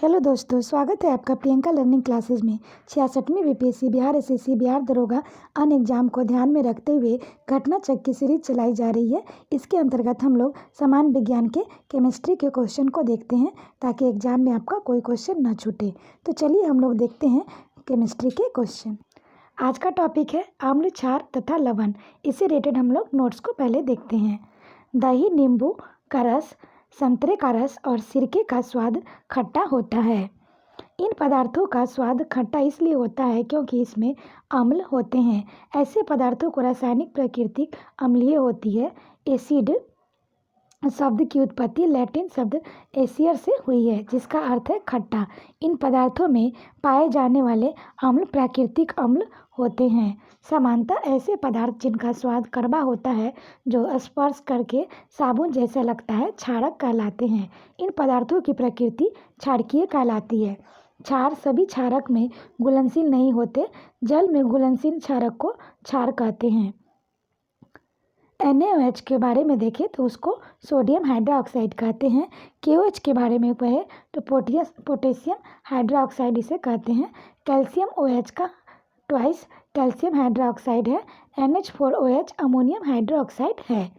Hello दोस्तों, स्वागत है आपका प्रियंका लर्निंग क्लासेस में। 66वीं बीपीएससी बिहार एसएससी बिहार दरोगा अन्य एग्जाम को ध्यान में रखते हुए घटना चक्र की सीरीज चलाई जा रही है। इसके अंतर्गत हम लोग समान विज्ञान के केमिस्ट्री के क्वेश्चन को देखते हैं ताकि एग्जाम में आपका कोई क्वेश्चन न छूटे। तो चलिए हम लोग देखते हैं केमिस्ट्री के क्वेश्चन। आज का टॉपिक है अम्ल, क्षार तथा लवण। इससे रिलेटेड हम लोग नोट्स को पहले देखते हैं। दही, नींबू का रस, संतरे का रस और सिरके का स्वाद खट्टा होता है। इन पदार्थों का स्वाद खट्टा इसलिए होता है क्योंकि इसमें अम्ल होते हैं। ऐसे पदार्थों को रासायनिक प्रकृति अम्लीय होती है। एसिड शब्द की उत्पत्ति लैटिन शब्द एसियर से हुई है, जिसका अर्थ है खट्टा। इन पदार्थों में पाए जाने वाले अम्ल प्राकृतिक अम्ल होते हैं। समानता ऐसे पदार्थ जिनका स्वाद कड़वा होता है, जो स्पर्श करके साबुन जैसा लगता है, क्षारक कहलाते हैं। इन पदार्थों की प्रकृति क्षारकीय कहलाती है। क्षार सभी क्षारक में घुलनशील नहीं होते। जल में घुलनशील क्षारक को क्षार कहते हैं। NaOH के बारे में देखें तो उसको सोडियम हाइड्रोक्साइड कहते हैं। KOH के बारे में कहें तो पोटेशियम हाइड्रोक्साइड इसे कहते हैं। कैल्शियम OH का ट्वाइस कैल्शियम हाइड्रोक्साइड है। NH4OH अमोनियम हाइड्रोक्साइड है।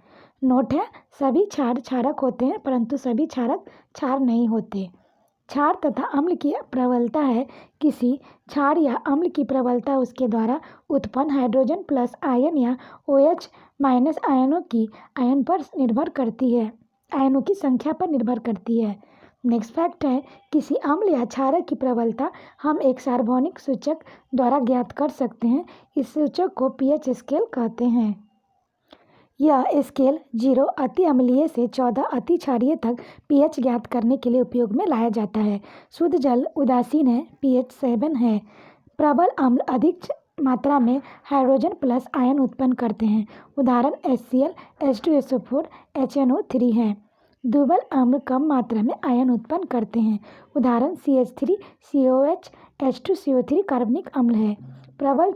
नोट है, सभी क्षार क्षारक होते हैं परंतु सभी क्षारक क्षार नहीं होते। क्षार तथा अम्ल की प्रबलता है। किसी क्षार या अम्ल की प्रबलता उसके द्वारा उत्पन्न हाइड्रोजन प्लस आयन या OH माइनस आयनों की आयन पर निर्भर करती है, आयनों की संख्या पर निर्भर करती है। नेक्स्ट फैक्ट है, किसी अम्ल या क्षारक की प्रबलता हम एक सार्वभौमिक सूचक द्वारा ज्ञात कर सकते हैं। इस सूचक को pH स्केल कहते हैं। यह स्केल 0 अति अम्लीय से 14 अति क्षारीय तक pH ज्ञात करने के लिए उपयोग में लाया जाता है। शुद्ध जल उदासीन है, pH 7 है। प्रबल अम्ल अधिक मात्रा में हाइड्रोजन प्लस आयन उत्पन्न करते हैं। उदाहरण HCl, H2SO4, HNO3 है। दुर्बल अम्ल कम मात्रा में आयन उत्पन्न करते हैं। उदाहरण CH3, COH, H2CO3 कार्बनिक अम्ल है। प्रबल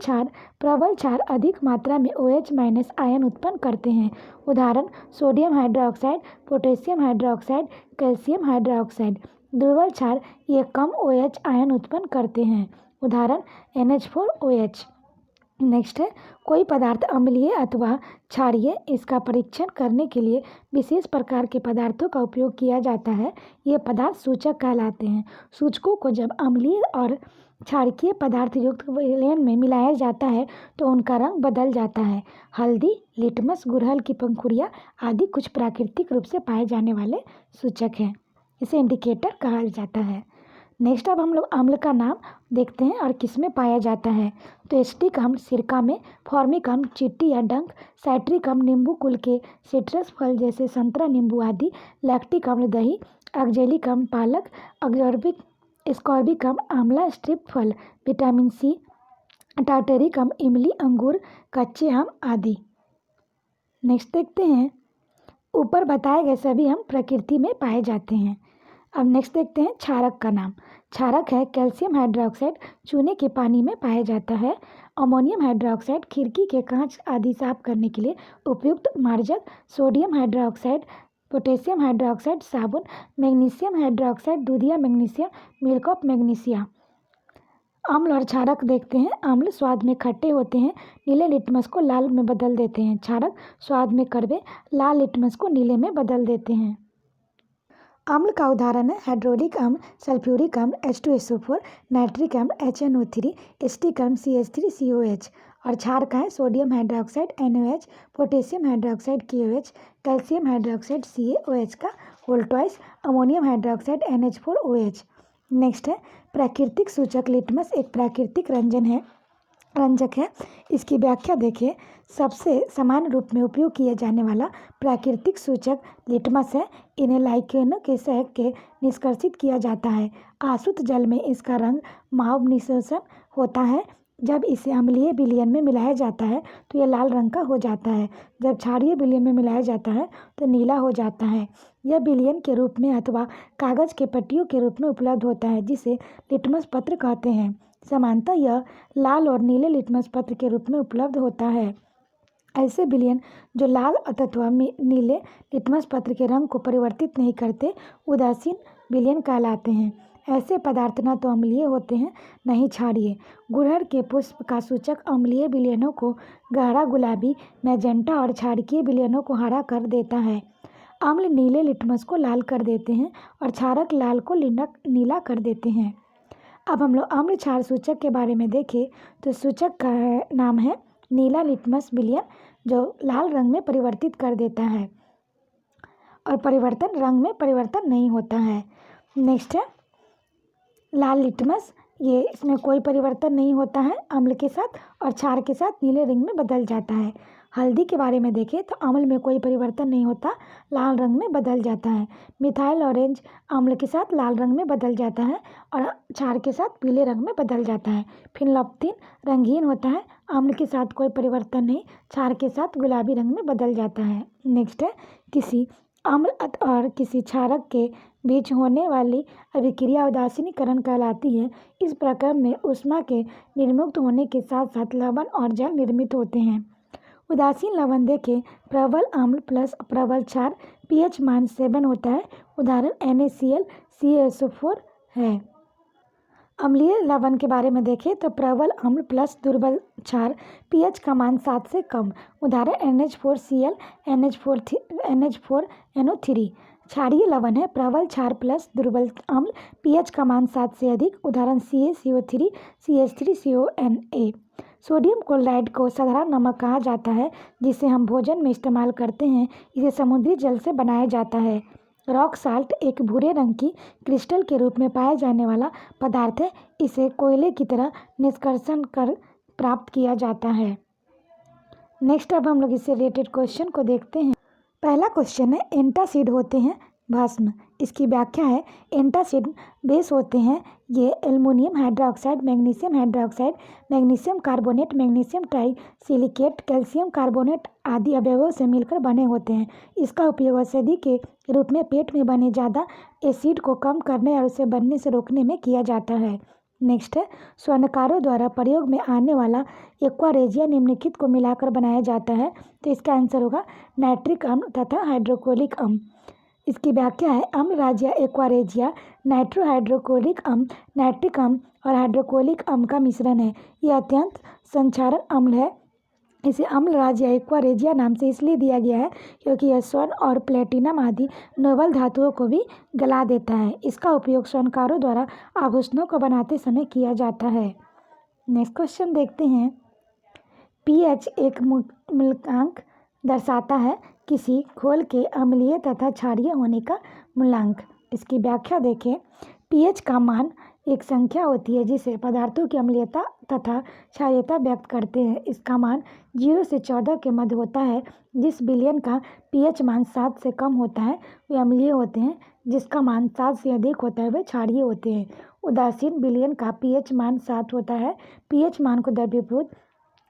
क्षार अधिक मात्रा में OH माइनस आयन उत्पन्न करते हैं। उदाहरण sodium hydroxide, potassium hydroxide, calcium hydroxide. दुर्बल क्षार ये कम OH आयन उत्पन्न करते हैं। उदाहरण NH4OH। नेक्स्ट है, कोई पदार्थ अम्लीय अथवा क्षारीय, इसका परीक्षण करने के लिए विशेष प्रकार के पदार्थों का उपयोग किया जाता है। ये पदार्थ सूचक कहलाते हैं। सूचकों को जब अम्लीय और क्षारकीय पदार्थ युक्त विलयन में मिलाया जाता है तो उनका रंग बदल जाता है। हल्दी, लिटमस, गुड़हल की पंखुड़ियाँ आदि कुछ प्राकृतिक रूप से पाए जाने वाले सूचक हैं। इसे इंडिकेटर कहा जाता है। नेक्स्ट अब हम लोग अम्ल का नाम देखते हैं और किस में पाया जाता है। तो एसिटिक अम्ल सिरका में, फॉर्मिक अम्ल चींटी या डंक, साइट्रिक अम्ल नींबू कुल के सिट्रस फल जैसे संतरा, नींबू आदि, लैक्टिक अम्ल दही, ऑक्जेलिक अम्ल पालक, स्कॉर्बिक अम्ल आंवला, स्ट्रिप फल, विटामिन C, टार्टरिक अम्ल इमली, अंगूर, कच्चे आम आदि। नेक्स्ट देखते हैं, ऊपर बताए गए सभी अम्ल प्रकृति में पाए जाते हैं। अब नेक्स्ट देखते हैं क्षारक का नाम। क्षारक है कैल्शियम हाइड्रोक्साइड, चूने के पानी में पाया जाता है। अमोनियम हाइड्रोक्साइड खिड़की के कांच आदि साफ करने के लिए उपयुक्त मार्जक। सोडियम हाइड्रोक्साइड, पोटेशियम हाइड्रोक्साइड साबुन। मैग्नीशियम हाइड्रोक्साइड दूधिया मैग्नीशियम, मिल्क ऑफ मैग्नीशिया। अम्ल और क्षारक देखते हैं। अम्ल स्वाद में खट्टे होते हैं, नीले लिटमस को लाल में बदल देते हैं। क्षारक स्वाद में कड़वे, लाल लिटमस को नीले में बदल देते हैं। अम्ल का उदाहरण है हाइड्रोलिक अम्ल, सल्फ्यूरिक अम्ल H2SO4, नाइट्रिक अम्ल HNO3, एसिटिक अम्ल CH3COH। और क्षार का है sodium hydroxide NaOH, potassium hydroxide KOH, calcium hydroxide CaOH का whole twice, ammonium hydroxide NH4OH। Next है प्राकृतिक सूचक। लिटमस एक प्राकृतिक रंजक है। इसकी व्याख्या देखिए, सबसे सामान्य रूप में उपयोग किया जाने वाला प्राकृतिक सूचक लिटमस है। इन्हें लाइकेनों के सहक के निष्कर्षित किया जाता है। आसुत जल में इसका रंग माव निशोषण होता है। जब इसे अम्लीय विलयन में मिलाया जाता है तो यह लाल रंग का हो जाता है। जब क्षारीय विलयन में मिलाया जाता है तो नीला हो जाता है। यह विलयन के रूप में अथवा कागज के पट्टियों के रूप में उपलब्ध होता है, जिसे लिटमस पत्र कहते हैं। समानतः यह लाल और नीले लिटमस पत्र के रूप में उपलब्ध होता है। ऐसे विलयन जो लाल अथवा नीले लिटमस पत्र के रंग को परिवर्तित नहीं करते उदासीन विलयन कहलाते हैं। ऐसे पदार्थ न तो अम्लीय होते हैं न ही क्षारीय। गुड़हल के पुष्प का सूचक अम्लीय विलयनों को गहरा गुलाबी, मैजेंटा और क्षारकीय विलयनों को हरा कर देता है। अम्ल नीले लिटमस को लाल कर देते हैं और क्षारक लाल को नीला कर देते हैं। अब हम लोग अम्ल क्षार सूचक के बारे में देखें तो सूचक का नाम है नीला लिटमस विलयन, जो लाल रंग में परिवर्तित कर देता है और रंग में परिवर्तन नहीं होता है। नेक्स्ट है लाल लिटमस, ये इसमें कोई परिवर्तन नहीं होता है अम्ल के साथ और क्षार के साथ नीले रंग में बदल जाता है। हल्दी के बारे में देखें तो अम्ल में कोई परिवर्तन नहीं होता, लाल रंग में बदल जाता है। मिथाइल ऑरेंज अम्ल के साथ लाल रंग में बदल जाता है और क्षार के साथ पीले रंग में बदल जाता है। फिनोल्फ्थीन रंगीन होता है, अम्ल के साथ कोई परिवर्तन नहीं, क्षार के साथ गुलाबी रंग में बदल जाता है। नेक्स्ट है किसी अम्ल और किसी क्षारक के बीच होने वाली अभिक्रिया उदासीनीकरण कहलाती है। इस प्रक्रिया में ऊष्मा के निर्मुक्त होने के साथ साथ लवण और जल निर्मित होते हैं। उदासीन लवण देखें, प्रबल अम्ल प्लस प्रबल क्षार, pH मान 7 होता है। उदाहरण NaCl CaSO4 है। अम्लीय लवण के बारे में देखें तो प्रबल अम्ल प्लस दुर्बल क्षार, pH का मान 7 से कम। उदाहरण NH4Cl NH4NO3। क्षारीय लवण है प्रबल क्षार प्लस दुर्बल अम्ल, pH का मान 7 से अधिक। उदाहरण CaCO3 CH3CONA। सोडियम क्लोराइड को साधारण नमक कहा जाता है, जिसे हम भोजन में इस्तेमाल करते हैं। इसे समुद्री जल से बनाया जाता है। रॉक साल्ट एक भूरे रंग की क्रिस्टल के रूप में पाया जाने वाला पदार्थ है। इसे कोयले की तरह निष्कर्षण कर प्राप्त किया जाता है। नेक्स्ट अब हम लोग इससे रिलेटेड क्वेश्चन को देखते हैं। पहला क्वेश्चन है एंटासिड होते हैं भस्म। इसकी व्याख्या है एंटासिड बेस होते हैं ये aluminium hydroxide, magnesium hydroxide, magnesium carbonate, magnesium trisilicate, calcium carbonate आदि अवयवों से मिलकर बने होते हैं। इसका उपयोग औषधि के रूप में पेट में बने ज़्यादा एसिड को कम करने और उसे बनने से रोकने में किया जाता है। नेक्स्ट है स्वर्णकारों द्वारा प्रयोग में आने वाला एक्वा रेजिया निम्नलिखित को मिलाकर बनाया जाता है। तो इसका आंसर होगा नाइट्रिक अम्ल तथा हाइड्रोक्लोरिक अम्ल। इसकी व्याख्या है अम्ल राज्य एक्वा रेजिया नाइट्रो हाइड्रोक्लोरिक अम्ल, नाइट्रिक अम्ल और हाइड्रोक्लोरिक अम्ल का मिश्रण है। यह अत्यंत संक्षारक अम्ल है। इसे अम्ल राज्य एक्वा रेजिया नाम से इसलिए दिया गया है क्योंकि यह स्वर्ण और प्लेटिनम आदि नोबल धातुओं को भी गला देता है। इसका उपयोग स्वर्णकारों द्वारा आभूषणों को बनाते समय किया जाता है। नेक्स्ट क्वेश्चन देखते हैं। pH एक मूल्यांक दर्शाता है किसी घोल के अम्लीय तथा क्षारीय होने का मूल्यांक। इसकी व्याख्या देखें। pH का मान एक संख्या होती है जिसे पदार्थों की अम्लीयता तथा क्षारीयता व्यक्त करते हैं। इसका मान 0 से 14 के मध्य होता है। जिस विलयन का pH मान 7 से कम होता है वे अम्लीय होते हैं, जिसका मान 7 से अधिक होता है वे क्षारीय होते हैं। उदासीन विलयन का pH मान 7 होता है। pH मान को द्रवीभूत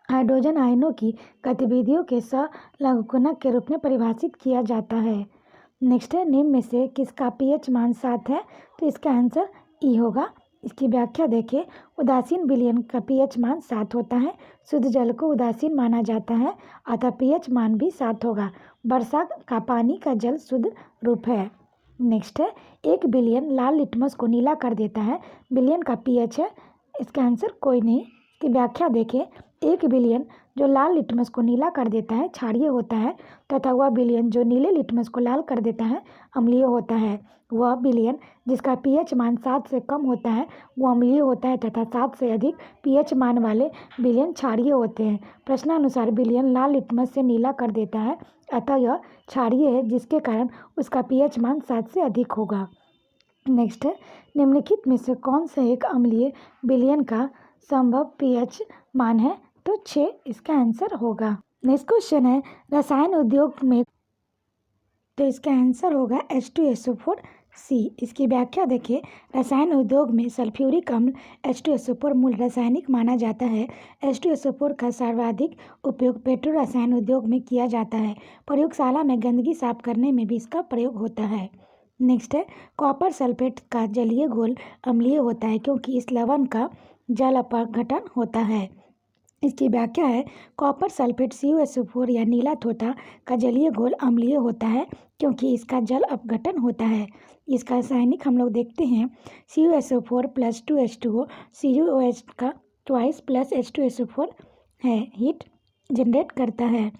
हाइड्रोजन आयनों की गतिविधियों के सहलघुगणक के रूप में परिभाषित किया जाता है। नेक्स्ट है निम्न में से किसका pH मान 7 है? तो इसका आंसर ई होगा। इसकी व्याख्या देखिए। उदासीन विलयन का pH मान 7 होता है। शुद्ध जल को उदासीन माना जाता है, अतः pH मान भी 7 होगा। वर्षा का पानी का जल शुद्ध रूप है। नेक्स्ट है एक विलयन लाल लिटमस को नीला कर देता है। विलयन का pH है, इसका आंसर कोई नहीं। इसकी व्याख्या देखें। एक विलयन जो लाल लिटमस को नीला कर देता है क्षारीय होता है तथा वह विलयन जो नीले लिटमस को लाल कर देता है अम्लीय होता है। वह विलयन जिसका pH मान 7 से कम होता है वो अम्लीय होता है तथा 7 से अधिक pH मान वाले विलयन क्षारीय होते हैं। प्रश्नानुसार विलयन लाल लिटमस से नीला कर देता है, अतः यह क्षारीय है, जिसके कारण उसका pH मान 7 से अधिक होगा। नेक्स्ट है निम्नलिखित में से कौन सा एक अम्लीय विलयन का संभव pH मान है? तो 6 इसका आंसर होगा। नेक्स्ट क्वेश्चन है रसायन उद्योग में, तो इसका आंसर होगा H2SO4C। इसकी व्याख्या देखिए। रसायन उद्योग में सल्फ्यूरिक अम्ल H2SO4 मूल रासायनिक माना जाता है। H2SO4 का सर्वाधिक उपयोग पेट्रो रसायन उद्योग में किया जाता है। प्रयोगशाला में गंदगी साफ करने में भी इसका प्रयोग होता है। नेक्स्ट है कॉपर सल्फेट का जलीय घोल अम्लीय होता है क्योंकि इस लवण का जल अपघटन होता है। इसकी व्याख्या है कॉपर सल्फेट CuSO4 या नीला थोथा का जलीय घोल अम्लीय होता है क्योंकि इसका जल अपघटन होता है। इसका रासायनिक हम लोग देखते हैं CuSO4 + 2H2O CuOH का ट्वाइस प्लस H2SO4 है, हीट जनरेट करता है।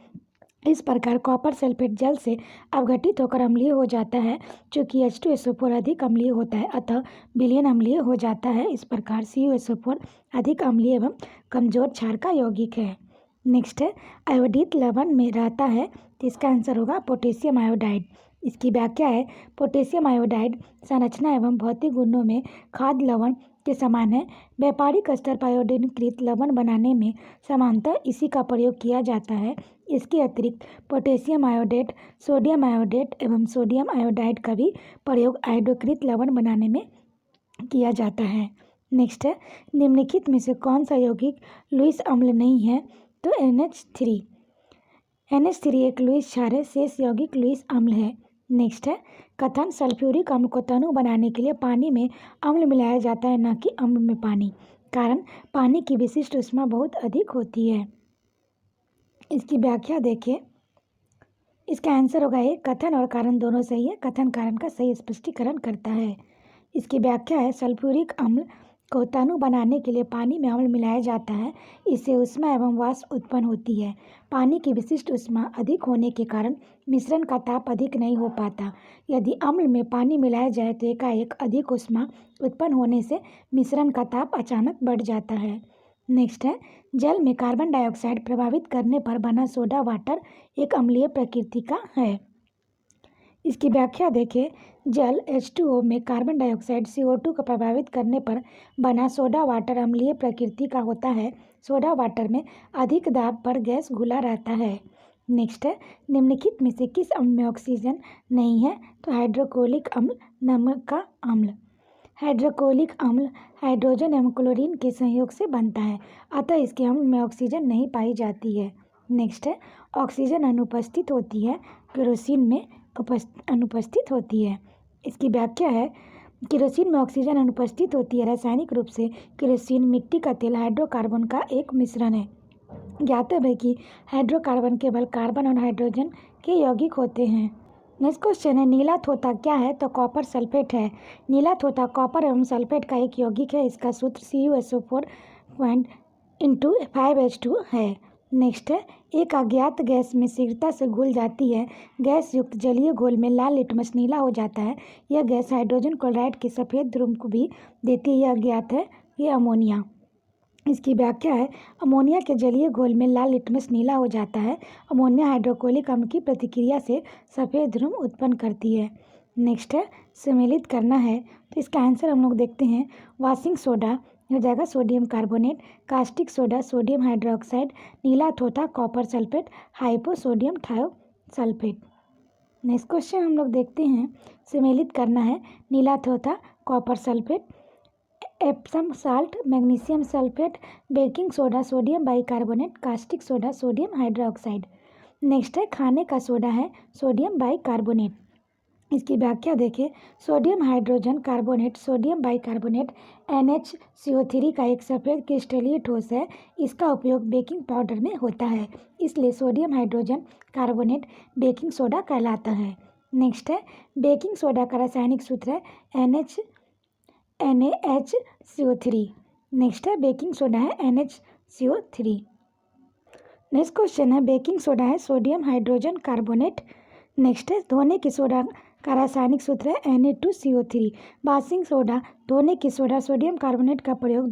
इस प्रकार कॉपर सल्फेट जल से अपघटित होकर अम्लीय हो जाता है। चूँकि H2SO4 अधिक अम्लीय होता है अतः विलयन अम्लीय हो जाता है। इस प्रकार CuSO4 अधिक अम्लीय एवं कमजोर क्षार का यौगिक है। नेक्स्ट है आयोडीत लवण में रहता है, तो इसका आंसर होगा पोटेशियम आयोडाइड। इसकी व्याख्या है पोटेशियम आयोडाइड संरचना एवं भौतिक गुणों में खाद्य लवण के समान है। व्यापारिक स्तर पर आयोडीनकृत लवण बनाने में सामान्यतः इसी का प्रयोग किया जाता है। इसके अतिरिक्त पोटेशियम आयोडेट, सोडियम आयोडेट एवं सोडियम आयोडाइड का भी प्रयोग आयोडीकृत लवण बनाने में किया जाता है। नेक्स्ट है निम्नलिखित में से कौन सा यौगिक लुईस अम्ल नहीं है, तो NH3 एक लुईस क्षार है, शेष यौगिक लुईस अम्ल है। नेक्स्ट है कथन सल्फ्यूरिक अम्ल को तनु बनाने के लिए पानी में अम्ल मिलाया जाता है न कि अम्ल में पानी, कारण पानी की विशिष्ट ऊष्मा बहुत अधिक होती है। इसकी व्याख्या देखिए, इसका आंसर होगा ये कथन और कारण दोनों सही है। कथन कारण का सही स्पष्टीकरण करता है। इसकी व्याख्या है सल्फ्यूरिक अम्ल को तनु बनाने के लिए पानी में अम्ल मिलाया जाता है, इससे ऊष्मा एवं वाष्प उत्पन्न होती है। पानी की विशिष्ट ऊष्मा अधिक होने के कारण मिश्रण का ताप अधिक नहीं हो पाता। यदि अम्ल में पानी मिलाया जाए तो एकाएक अधिक ऊष्मा उत्पन्न होने से मिश्रण का ताप अचानक बढ़ जाता है। नेक्स्ट है जल में कार्बन डाइऑक्साइड प्रभावित करने पर बना सोडा वाटर एक अम्लीय प्रकृति का है। इसकी व्याख्या देखें, जल H2O में कार्बन डाइऑक्साइड CO2 को प्रभावित करने पर बना सोडा वाटर अम्लीय प्रकृति का होता है। सोडा वाटर में अधिक दाब पर गैस घुला रहता है। नेक्स्ट है निम्नलिखित में से किस अम्ल में ऑक्सीजन नहीं है, तो हाइड्रोक्लोरिक अम्ल नमक का अम्ल। हाइड्रोक्लोरिक अम्ल हाइड्रोजन एवं क्लोरीन के संयोग से बनता है, अतः इसके अम्ल में ऑक्सीजन नहीं पाई जाती है। नेक्स्ट है ऑक्सीजन अनुपस्थित होती है, केरोसिन में अनुपस्थित होती है। इसकी व्याख्या है केरोसिन में ऑक्सीजन अनुपस्थित होती है। रासायनिक रूप से केरोसिन मिट्टी का तेल हाइड्रोकार्बन का एक मिश्रण है। ज्ञात है कि हाइड्रोकार्बन केवल कार्बन और हाइड्रोजन के यौगिक होते हैं। नेक्स्ट क्वेश्चन है नीला थोथा क्या है, तो कॉपर सल्फेट है। नीला थोथा कॉपर एवं सल्फेट का एक यौगिक है। इसका सूत्र CuSO4 × 5H2 है। नेक्स्ट है एक अज्ञात गैस में शीघ्रता से घुल जाती है। गैस युक्त जलीय घोल में लाल लिटमस नीला हो जाता है। यह गैस हाइड्रोजन क्लोराइड के सफ़ेद ध्रुव को भी देती है। यह अज्ञात है, ये अमोनिया। इसकी व्याख्या है अमोनिया के जलीय घोल में लाल लिटमस नीला हो जाता है। अमोनिया हाइड्रोक्लोरिक अम्ल की प्रतिक्रिया से सफ़ेद ध्रुव उत्पन्न करती है। नेक्स्ट है सम्मिलित करना है, तो इसका आंसर हम लोग देखते हैं वाशिंग सोडा हो जाएगा sodium carbonate, caustic soda sodium hydroxide, नीला थोथा copper sulphate, hypo sodium thiosulphate. Next question हम लोग देखते हैं सम्मिलित करना है नीला थोथा copper sulphate, Epsom salt magnesium sulphate, baking soda sodium bicarbonate, caustic soda sodium hydroxide. Next है खाने का सोडा है सोडियम बाइकार्बोनेट। इसकी व्याख्या देखें sodium hydrogen carbonate sodium bicarbonate NHCO3 का एक सफ़ेद क्रिस्टलीय ठोस है। इसका उपयोग बेकिंग पाउडर में होता है, इसलिए sodium hydrogen carbonate baking soda कहलाता है। नेक्स्ट है बेकिंग सोडा का रासायनिक सूत्र है NaHCO3। नेक्स्ट है बेकिंग सोडा है NaHCO3। नेक्स्ट क्वेश्चन है बेकिंग सोडा है सोडियम हाइड्रोजन कार्बोनेट। नेक्स्ट है धोने की सोडा का रासायनिक सूत्र है Na2CO3। वाशिंग सोडा धोने की सोडा सोडियम कार्बोनेट का प्रयोग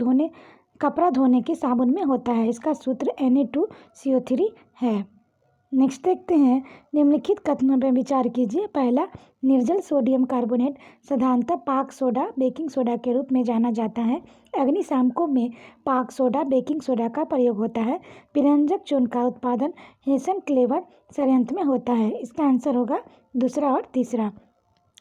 कपड़ा धोने के साबुन में होता है। इसका सूत्र Na2CO3 है। नेक्स्ट देखते हैं निम्नलिखित कथनों पर विचार कीजिए। पहला, निर्जल सोडियम कार्बोनेट साधारणतः पाक सोडा बेकिंग सोडा के रूप में जाना जाता है। अग्निशामकों में पाक सोडा बेकिंग सोडा का प्रयोग होता है। व्यंजक चूर्ण का उत्पादन हेसन क्लेवर संयंत्र में होता है। इसका आंसर होगा दूसरा और तीसरा।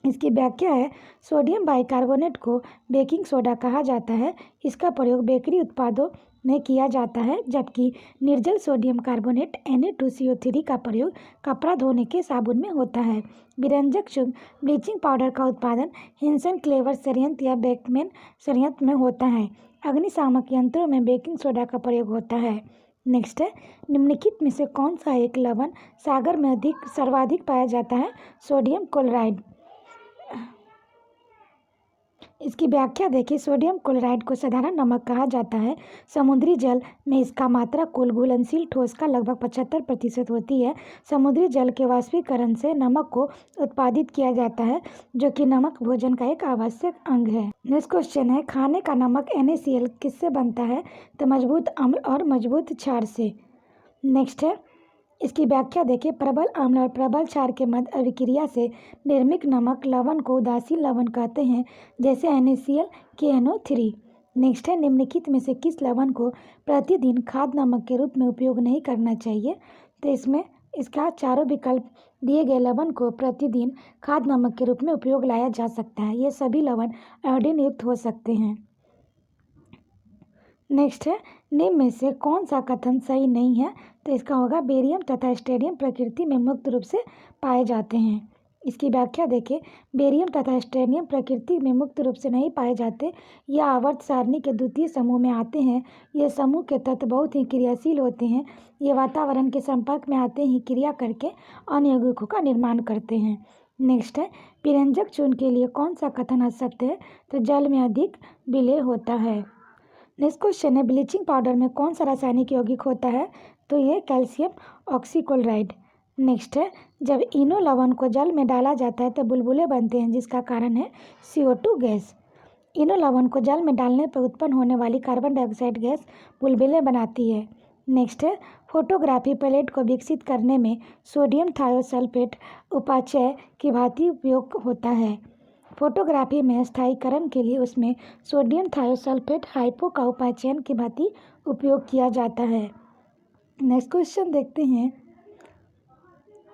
इसकी व्याख्या है सोडियम बाइकार्बोनेट को बेकिंग सोडा कहा जाता है। इसका प्रयोग बेकरी उत्पादों में किया जाता है, जबकि निर्जल सोडियम कार्बोनेट Na2CO3 का प्रयोग कपड़ा धोने के साबुन में होता है। व्यंजक चूर्ण ब्लीचिंग पाउडर का उत्पादन हिंसन क्लेवर संयंत्र या बेकमेन संयंत्र में होता है। अग्निशामक यंत्रों में बेकिंग सोडा का प्रयोग होता है। नेक्स्ट है, निम्नलिखित में से कौन सा एक लवण सागर में सर्वाधिक पाया जाता है? Sodium chloride. इसकी व्याख्या देखिए, सोडियम क्लोराइड को साधारण नमक कहा जाता है। समुद्री जल में इसका मात्रा कुल घुलनशील ठोस का लगभग 75% होती है। समुद्री जल के वाष्पीकरण से नमक को उत्पादित किया जाता है, जो कि नमक भोजन का एक आवश्यक अंग है। नेक्स्ट क्वेश्चन है, खाने का नमक NaCl किससे बनता है? तो मजबूत अम्ल और मजबूत क्षार से। नेक्स्ट है, इसकी व्याख्या देखिए, प्रबल अम्ल और प्रबल क्षार के मध्य अभिक्रिया से निर्मित नमक लवण को उदासीन लवण कहते हैं, जैसे NaCl KNO3। नेक्स्ट है, निम्नलिखित में से किस लवण को प्रतिदिन खाद्य नमक के रूप में उपयोग नहीं करना चाहिए? तो इसमें इसका चारों विकल्प दिए गए लवण को प्रतिदिन खाद्य नमक के रूप में उपयोग लाया जा सकता है। ये सभी लवण आयोडीन युक्त हो सकते हैं। नेक्स्ट है, निम्न में से कौन सा कथन सही नहीं है? तो इसका होगा, बेरियम तथा स्ट्रोंडियम प्रकृति में मुक्त रूप से पाए जाते हैं। इसकी व्याख्या देखिए, बेरियम तथा स्ट्रोंडियम प्रकृति में मुक्त रूप से नहीं पाए जाते। यह आवर्त सारणी के द्वितीय समूह में आते हैं। ये समूह के तत्व बहुत ही क्रियाशील होते हैं। ये वातावरण के संपर्क में आते ही क्रिया करके अन्य यौगिकों का निर्माण करते हैं। नेक्स्ट है, पिरंजक चूर्ण के लिए कौन सा कथन असत्य है? तो जल में अधिक विलेय होता है। नेक्स्ट क्वेश्चन है, ब्लीचिंग पाउडर में कौन सा रासायनिक यौगिक होता है? तो ये कैल्शियम ऑक्सीक्लोराइड। नेक्स्ट है, जब इनो लवण को जल में डाला जाता है तो बुलबुले बनते हैं, जिसका कारण है CO2 गैस। इनो लवण को जल में डालने पर उत्पन्न होने वाली कार्बन डाइऑक्साइड गैस बुलबुले बनाती है। नेक्स्ट है, फोटोग्राफी प्लेट को विकसित करने में सोडियम थायोसल्फेट उपाचय की भांति उपयोग होता है। फोटोग्राफी में स्थायीकरण के लिए उसमें सोडियम थायोसल्फेट हाइपो का उपाचयन की भांति उपयोग किया जाता है। नेक्स्ट क्वेश्चन देखते हैं।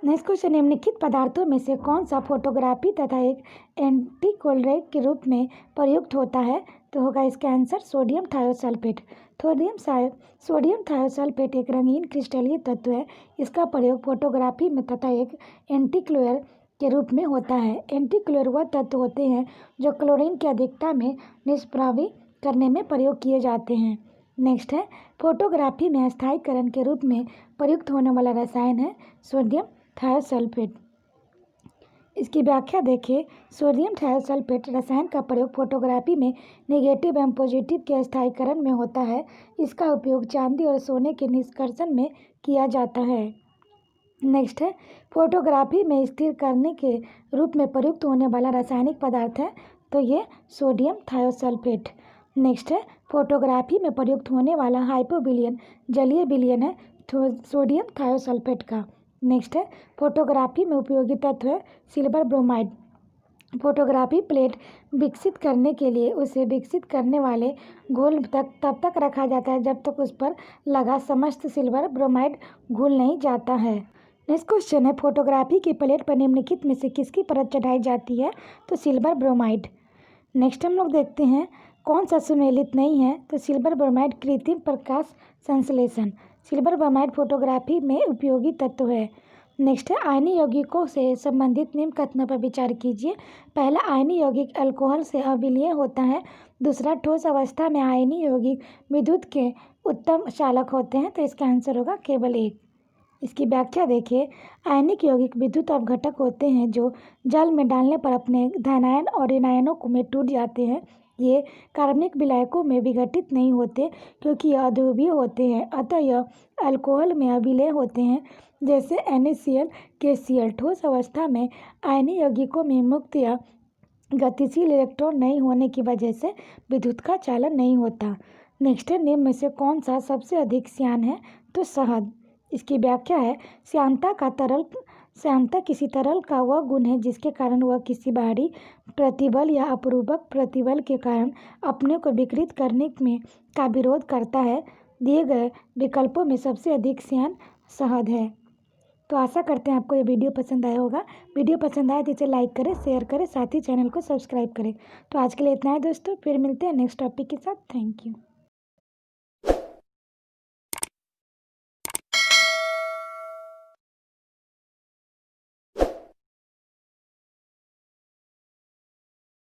नेक्स्ट क्वेश्चन, निम्नलिखित पदार्थों में से कौन सा फोटोग्राफी तथा एक एंटीकोलरेट के रूप में प्रयुक्त होता है? तो होगा इसका answer sodium thiosulphate. Sodium thiosulphate एक रंगीन क्रिस्टलीय तत्व है। इसका प्रयोग फोटोग्राफी में तथा एक एंटीक्लोर के रूप में होता है। एंटीक्लोर वह तत्व होते हैं जो क्लोरीन की अधिकता में निष्प्रभावी करने में प्रयोग किए जाते हैं। नेक्स्ट है, फोटोग्राफी में स्थायीकरण के रूप में प्रयुक्त होने वाला रसायन है सोडियम थायोसल्फेट। इसकी व्याख्या देखिए, सोडियम थायोसल्फेट रसायन का प्रयोग फोटोग्राफी में नेगेटिव एवं पॉजिटिव के स्थायीकरण में होता है। इसका उपयोग चांदी और सोने के निष्कर्षण में किया जाता है। नेक्स्ट है, फोटोग्राफी में स्थिर करने के रूप में प्रयुक्त होने वाला रासायनिक पदार्थ है, तो ये सोडियम थायोसल्फेट। नेक्स्ट है, फोटोग्राफी में प्रयुक्त होने वाला हाइपोविलियन जलीय विलयन है सोडियम थायोसल्फेट का। नेक्स्ट है, फोटोग्राफी में उपयोगी तत्व है सिल्वर ब्रोमाइड। फोटोग्राफी प्लेट विकसित करने के लिए उसे विकसित करने वाले घोल तब तक रखा जाता है जब तक उस पर लगा समस्त सिल्वर ब्रोमाइड घुल नहीं जाता है। नेक्स्ट क्वेश्चन है, फोटोग्राफी की प्लेट पर निम्नलिखित में से किसकी परत चढ़ाई जाती है? तो सिल्वर ब्रोमाइड। नेक्स्ट हम लोग देखते हैं, कौन सा सुमेलित नहीं है? तो सिल्वर ब्रोमाइड कृत्रिम प्रकाश संश्लेषण। सिल्वर ब्रोमाइड फोटोग्राफी में उपयोगी तत्व है। नेक्स्ट है, आयनीय यौगिकों से संबंधित निम्न कथनों पर विचार कीजिए। पहला, आयनीय यौगिक अल्कोहल से अविलीय होता है। दूसरा, ठोस अवस्था में आयनीय यौगिक विद्युत के उत्तम चालक होते हैं। तो इसका आंसर होगा केवल एक। इसकी व्याख्या देखिए, आयनिक यौगिक विद्युत अपघटक होते हैं जो जल में डालने पर अपने धनायन और ऋणायनों में टूट जाते हैं। ये कार्बनिक विलायकों में विघटित नहीं होते क्योंकि यह अध्रुवीय होते हैं, अतः यह अल्कोहल में अविलेय होते हैं, जैसे NaCl KCl। ठोस अवस्था में आयनीय यौगिकों में मुक्त या गतिशील इलेक्ट्रॉन नहीं होने की वजह से विद्युत का चालन नहीं होता। नेक्स्ट है, निम्न में से कौन सा सबसे अधिक श्यान है? तो शहद। इसकी व्याख्या है, श्यानता किसी तरल का वह गुण है जिसके कारण वह किसी बाहरी प्रतिबल या अपरूपक प्रतिबल के कारण अपने को विकृत करने में का विरोध करता है। दिए गए विकल्पों में सबसे अधिक श्यान शहद है। तो आशा करते हैं आपको ये वीडियो पसंद आया होगा। वीडियो पसंद आए तो इसे लाइक करें, शेयर करें, साथ ही चैनल को सब्सक्राइब करें। तो आज के लिए इतना है दोस्तों, फिर मिलते हैं नेक्स्ट टॉपिक के साथ। Thank you.